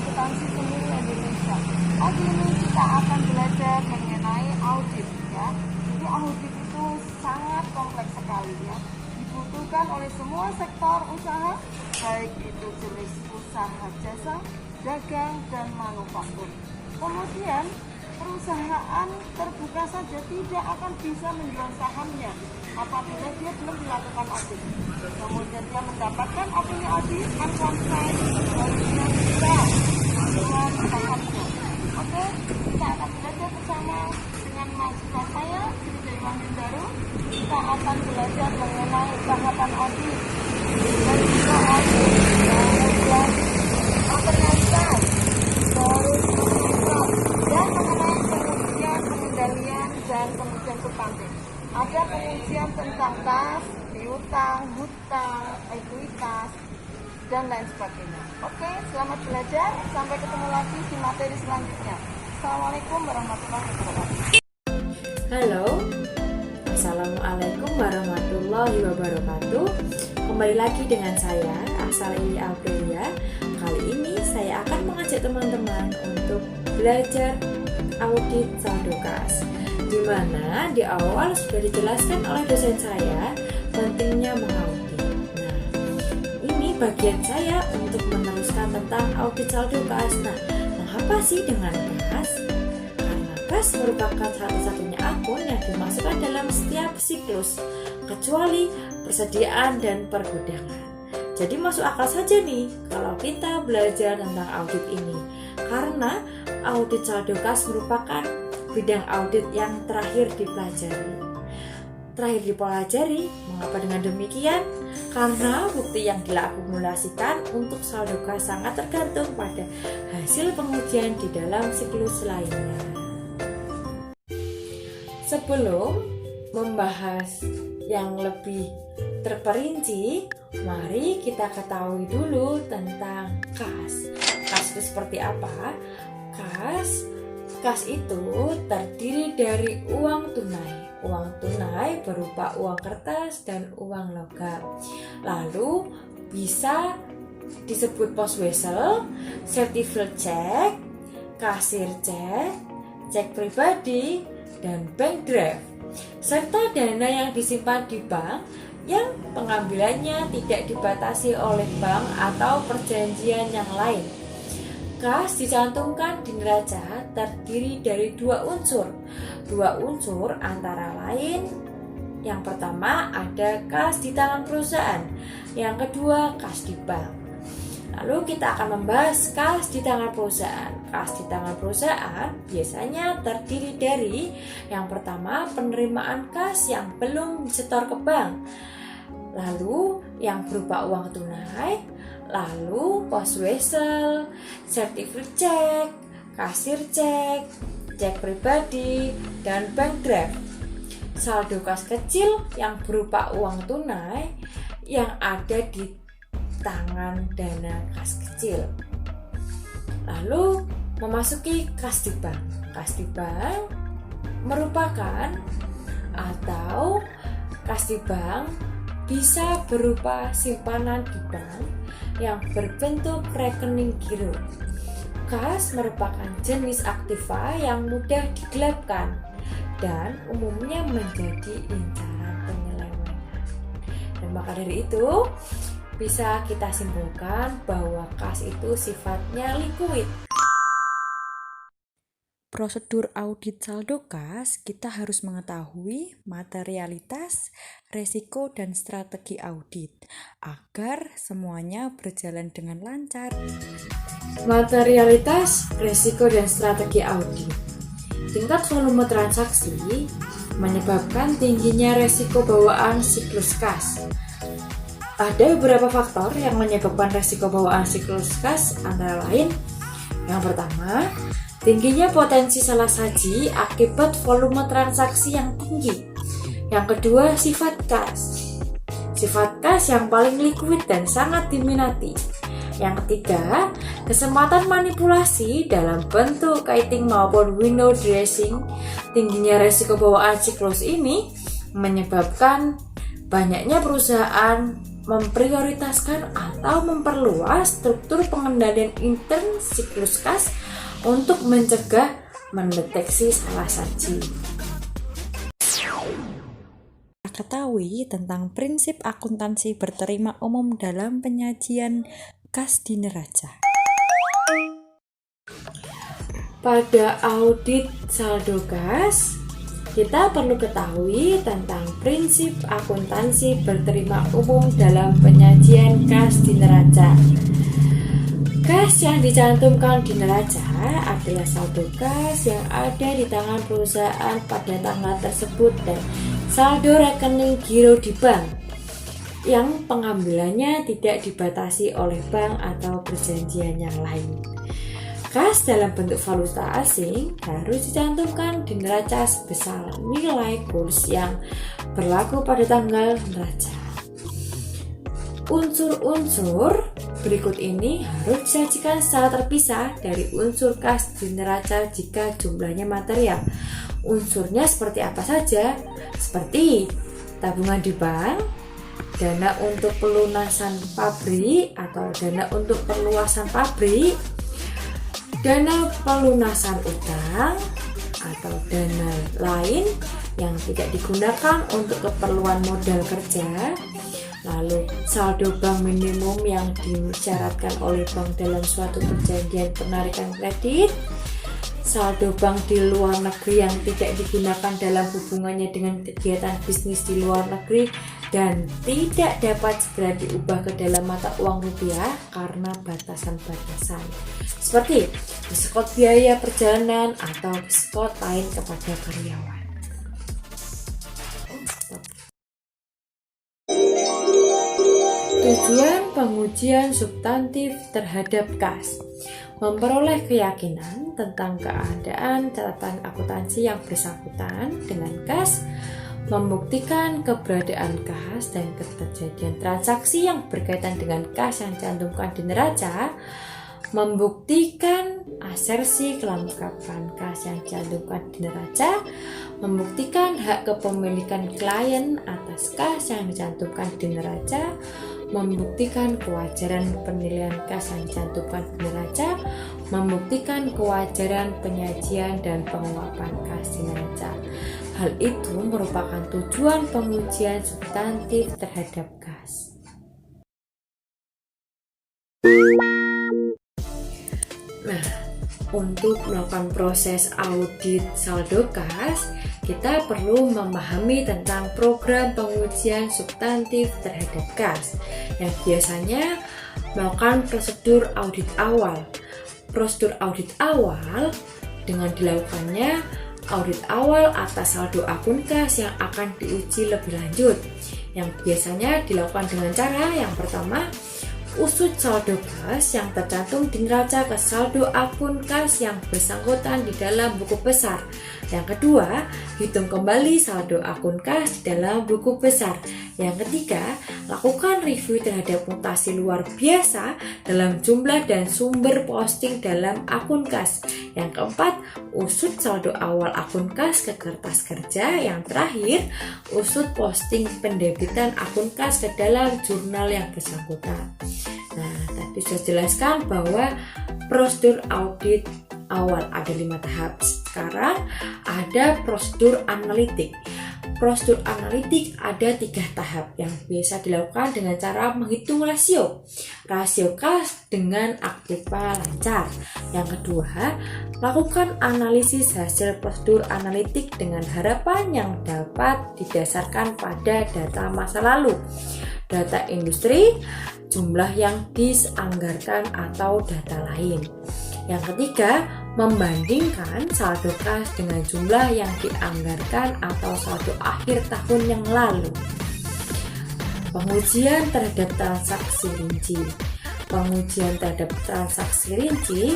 akuntansi seluruh Indonesia. Pagi ini kita akan belajar mengenai audit ya. Jadi audit itu sangat kompleks sekali ya. Dibutuhkan oleh semua sektor usaha, baik itu jenis usaha jasa, dagang, dan manufaktur. Kemudian perusahaan terbuka saja tidak akan bisa menjual sahamnya apabila dia belum dilakukan audit. Kemudian dia mendapatkan opini audit akan barunya bisa menjual sahamnya. Oke, kita akan belajar bersama dengan mahasiswa saya, Sri Dewi Wahyundaru. Kita akan belajar mengenai tahapan audit dan juga audit, kemudian otoritas, terus dan mengenai pengujian, pengendalian, dan pengujian substantif. Ada pengujian tentang kas, piutang, hutang, ekuitas, dan lain sebagainya. Oke, selamat belajar. Sampai ketemu lagi di materi selanjutnya. Assalamualaikum warahmatullahi wabarakatuh. Halo, Assalamualaikum warahmatullahi wabarakatuh. Kembali lagi dengan saya, Aksal Ili Aurelia. Kali ini saya akan mengajak teman-teman untuk belajar audit saldo kas, di mana di awal sudah dijelaskan oleh dosen saya pentingnya mengaudit. Nah, ini bagian saya untuk meneruskan tentang audit saldo kas. Nah, mengapa sih dengan kas? Karena kas merupakan satu-satunya akun yang dimasukkan dalam setiap siklus, kecuali persediaan dan pergudangan. Jadi masuk akal saja nih kalau kita belajar tentang audit ini, karena audit saldo kas merupakan bidang audit yang terakhir dipelajari. Mengapa dengan demikian? Karena bukti yang diakumulasikan untuk saldo kas sangat tergantung pada hasil pengujian di dalam siklus lainnya. Sebelum membahas yang lebih terperinci, mari kita ketahui dulu tentang kas. Kas itu seperti apa? Kas itu terdiri dari uang tunai. Uang tunai berupa uang kertas dan uang logam. Lalu bisa disebut post wesel, certified check, kasir cek, cek pribadi, dan bank draft, serta dana yang disimpan di bank yang pengambilannya tidak dibatasi oleh bank atau perjanjian yang lain. Kas dicantumkan di neraca terdiri dari dua unsur. Dua unsur antara lain, yang pertama ada kas di tangan perusahaan, yang kedua kas di bank. Lalu kita akan membahas kas di tangan perusahaan. Kas di tangan perusahaan biasanya terdiri dari yang pertama penerimaan kas yang belum disetor ke bank, lalu yang berupa uang tunai, lalu post wesel, certified check, kasir cek, cek pribadi, dan bank draft. Saldo kas kecil yang berupa uang tunai yang ada di tangan dana kas kecil. Lalu memasuki kas di bank. Kas di bank merupakan atau kas di bank bisa berupa simpanan di bank yang berbentuk rekening giro. Kas merupakan jenis aktiva yang mudah digelapkan dan umumnya menjadi incaran penyelewengan. Dan maka dari itu bisa kita simpulkan bahwa kas itu sifatnya liquid. Prosedur audit saldo kas, kita harus mengetahui materialitas, resiko, dan strategi audit agar semuanya berjalan dengan lancar. Materialitas, resiko, dan strategi audit. Tingkat volume transaksi menyebabkan tingginya resiko bawaan siklus kas. Ada beberapa faktor yang menyebabkan resiko bawaan siklus kas, antara lain yang pertama, tingginya potensi salah saji akibat volume transaksi yang tinggi. Yang kedua, sifat kas. Sifat kas yang paling liquid dan sangat diminati. Yang ketiga, kesempatan manipulasi dalam bentuk kiting maupun window dressing. Tingginya resiko bawaan siklus ini menyebabkan banyaknya perusahaan memprioritaskan atau memperluas struktur pengendalian intern siklus kas untuk mencegah mendeteksi salah saji. Ketahui tentang prinsip akuntansi berterima umum dalam penyajian kas di neraca. Pada audit saldo kas, kita perlu ketahui tentang prinsip akuntansi berterima umum dalam penyajian kas di neraca. Kas yang dicantumkan di neraca adalah saldo kas yang ada di tangan perusahaan pada tanggal tersebut dan saldo rekening giro di bank yang pengambilannya tidak dibatasi oleh bank atau perjanjian yang lain. Kas dalam bentuk valuta asing harus dicantumkan di neraca sebesar nilai kurs yang berlaku pada tanggal neraca. Unsur-unsur berikut ini harus disajikan secara terpisah dari unsur kas di neraca jika jumlahnya material. Unsurnya seperti apa saja? Seperti tabungan di bank, dana untuk pelunasan pabrik atau dana untuk perluasan pabrik, dana pelunasan utang atau dana lain yang tidak digunakan untuk keperluan modal kerja, lalu saldo bank minimum yang disyaratkan oleh bank dalam suatu perjanjian penarikan kredit, saldo bank di luar negeri yang tidak digunakan dalam hubungannya dengan kegiatan bisnis di luar negeri dan tidak dapat segera diubah ke dalam mata uang rupiah karena batasan-batasan seperti diskon biaya perjalanan atau diskon lain kepada karyawan. Tujuan pengujian substantif terhadap kas: memperoleh keyakinan tentang keadaan catatan akuntansi yang bersangkutan dengan kas, membuktikan keberadaan kas dan keterjadian transaksi yang berkaitan dengan kas yang dicantumkan di neraca, membuktikan asersi kelengkapan kas yang dicantumkan di neraca, membuktikan hak kepemilikan klien atas kas yang dicantumkan di neraca, membuktikan kewajaran penilaian kas yang dicantumkan di neraca, membuktikan kewajaran penyajian dan penguapan kas di neraca. Hal itu merupakan tujuan pengujian substantif terhadap kas. Nah, untuk melakukan proses audit saldo kas, kita perlu memahami tentang program pengujian substantif terhadap kas yang biasanya melakukan prosedur audit awal. Prosedur audit awal dengan dilakukannya audit awal atas saldo akun kas yang akan diuji lebih lanjut, yang biasanya dilakukan dengan cara yang pertama, usut saldo kas yang tercantum di neraca ke saldo akun kas yang bersangkutan di dalam buku besar. Yang kedua, hitung kembali saldo akun kas dalam buku besar. Yang ketiga, lakukan review terhadap mutasi luar biasa dalam jumlah dan sumber posting dalam akun kas. Yang keempat, usut saldo awal akun kas ke kertas kerja. Yang terakhir, usut posting pendebitan akun kas ke dalam jurnal yang bersangkutan. Nah, tadi sudah jelaskan bahwa prosedur audit awal ada 5 tahap. Sekarang ada prosedur analitik. Prosedur analitik ada 3 tahap yang biasa dilakukan dengan cara menghitung rasio kas dengan aktiva lancar. Yang kedua, lakukan analisis hasil prosedur analitik dengan harapan yang dapat didasarkan pada data masa lalu, data industri, jumlah yang dianggarkan atau data lain. Yang ketiga, membandingkan saldo kas dengan jumlah yang dianggarkan atau saldo akhir tahun yang lalu. Pengujian terhadap transaksi rinci. Pengujian terhadap transaksi rinci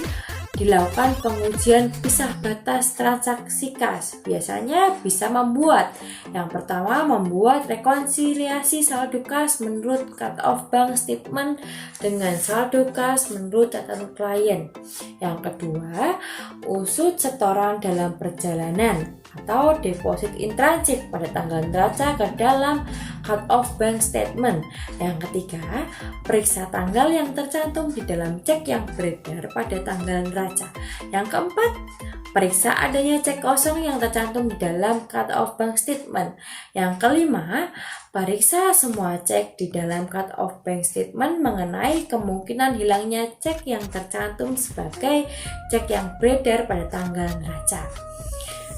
dilakukan pengujian pisah batas transaksi kas. Biasanya bisa membuat yang pertama, membuat rekonsiliasi saldo kas menurut cut off bank statement dengan saldo kas menurut catatan klien. Yang kedua, usut setoran dalam perjalanan atau deposit in transit pada tanggal neraca ke dalam cut-off bank statement. Yang ketiga, periksa tanggal yang tercantum di dalam cek yang beredar pada tanggal neraca. Yang keempat, periksa adanya cek kosong yang tercantum di dalam cut-off bank statement. Yang kelima, periksa semua cek di dalam cut-off bank statement mengenai kemungkinan hilangnya cek yang tercantum sebagai cek yang beredar pada tanggal neraca.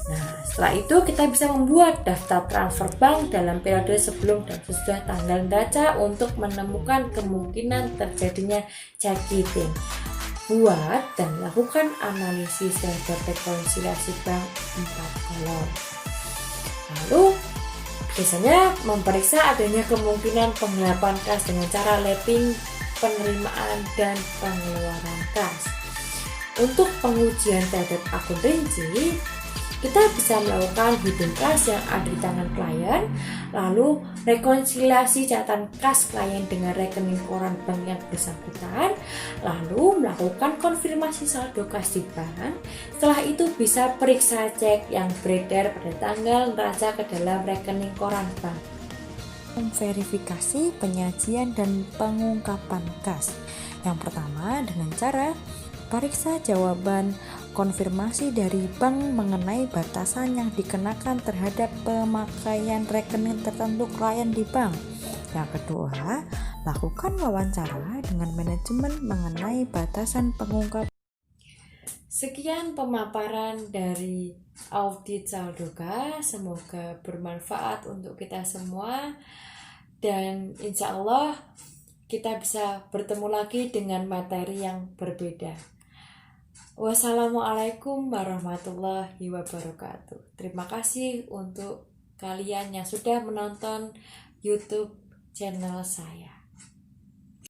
Nah, setelah itu kita bisa membuat daftar transfer bank dalam periode sebelum dan sesudah tanggal neraca untuk menemukan kemungkinan terjadinya check kiting. Buat dan lakukan analisis terhadap rekonsiliasi bank 4 kolom. Lalu, biasanya memeriksa adanya kemungkinan penggelapan kas dengan cara lapping penerimaan dan pengeluaran kas. Untuk pengujian terhadap akun rinci, kita bisa melakukan hidden kas yang ada di tangan klien, lalu rekonsiliasi catatan kas klien dengan rekening koran bank yang bersangkutan, lalu melakukan konfirmasi saldo kas di bank. Setelah itu bisa periksa cek yang beredar pada tanggal neraca ke dalam rekening koran bank. Verifikasi penyajian dan pengungkapan kas. Yang pertama dengan cara periksa jawaban konfirmasi dari bank mengenai batasan yang dikenakan terhadap pemakaian rekening tertentu klien di bank. Yang kedua, lakukan wawancara dengan manajemen mengenai batasan pengungkapan. Sekian pemaparan dari audit saldo kas, semoga bermanfaat untuk kita semua dan insya Allah kita bisa bertemu lagi dengan materi yang berbeda. Wassalamualaikum warahmatullahi wabarakatuh. Terima kasih untuk kalian yang sudah menonton YouTube channel saya.